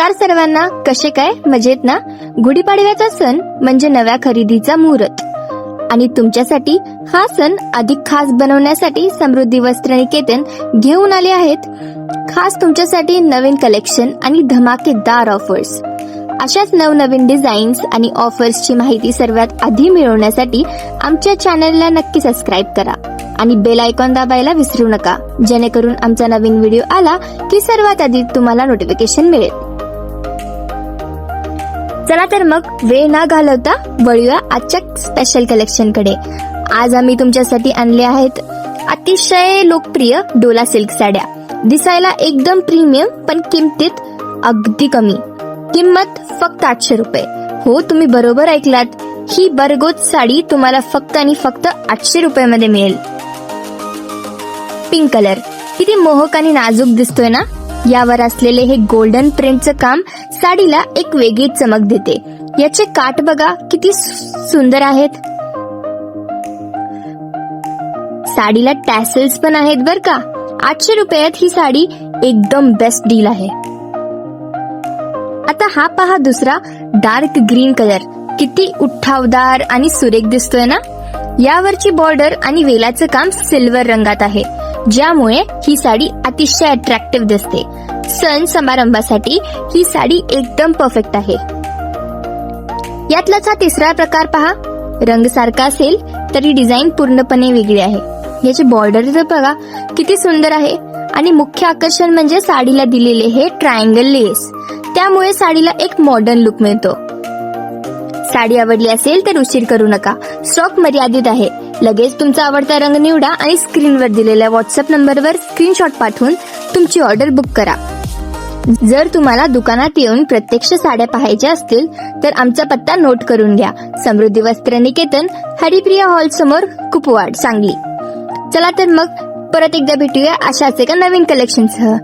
नमस्कार सर्वांना, कसे काय? मजेत ना? गुढीपाडव्याचा सण म्हणजे नव्या खरेदीचा मुहूर्त आणि तुमच्यासाठी हा सण अधिक खास बनवण्यासाठी समृद्धी वस्त्र निकेतन घेऊन आले आहेत खास तुमच्यासाठी नवीन कलेक्शन आणि धमाकेदार ऑफर्स. अशाच नवनवीन डिझाईन्स आणि ऑफर्सची माहिती सर्वात आधी मिळवण्यासाठी आमच्या चॅनलला नक्की सबस्क्राईब करा आणि बेल आयकॉन दाबायला विसरू नका, जेणेकरून आमचा नवीन व्हिडिओ आला की सर्वात आधी तुम्हाला नोटिफिकेशन मिळेल. चला तर मग वेळ न घालवता वळूया आजच्या स्पेशल कलेक्शन कडे. आज आम्ही तुमच्यासाठी आणले आहेत अतिशय लोकप्रिय डोला सिल्क साड्या. दिसायला एकदम प्रीमियम पण किमतीत अगदी कमी. किंमत फक्त 800 रुपये. हो, तुम्ही बरोबर ऐकलात, ही भरगोत साडी तुम्हाला फक्त आणि फक्त 800 रुपयामध्ये मिळेल. पिंक कलर किती मोहक आणि नाजूक दिसतोय ना. यावर असलेले हे गोल्डन प्रिंटचं काम साडीला एक वेगळी चमक देते. याचे काठ बघा किती सुंदर आहेत. साडीला टॅसल्स पण आहेत बर का. 800 रुपयात ही साडी एकदम बेस्ट डील आहे. आता हा पहा दुसरा डार्क ग्रीन कलर, किती उठावदार आणि सुरेख दिसतोय ना. यावरची बॉर्डर आणि वेलाचं काम सिल्वर रंगात आहे, ज्यामुळे ही साडी अतिशय अट्रॅक्टिव्ह दिसते. सण समारंभासाठी ही साडी एकदम परफेक्ट आहे. यातलाच हा तिसरा प्रकार पहा. रंग सारखा असेल तरी डिझाईन पूर्णपणे वेगळी आहे. याची बॉर्डर तर बघा किती सुंदर आहे आणि मुख्य आकर्षण म्हणजे साडीला दिलेले हे ट्रायंगल लेस. त्यामुळे साडीला एक मॉडर्न लुक मिळतो. साडी आवडली असेल तर उशीर करू नका, स्टॉक मर्यादित आहे. लगेच तुमचा आवडता रंग निवडा आणि स्क्रीनवर दिलेल्या व्हॉट्सअप नंबरवर स्क्रीनशॉट पाठवून तुमची ऑर्डर बुक करा. जर तुम्हाला दुकानात येऊन प्रत्यक्ष साड्या पाहायच्या असतील तर आमचा पत्ता नोट करून घ्या. समृद्धी वस्त्र निकेतन, हरिप्रिया हॉल समोर, कुपवाड, सांगली. चला तर मग परत एकदा भेटूया अशाच एका नवीन कलेक्शनसह.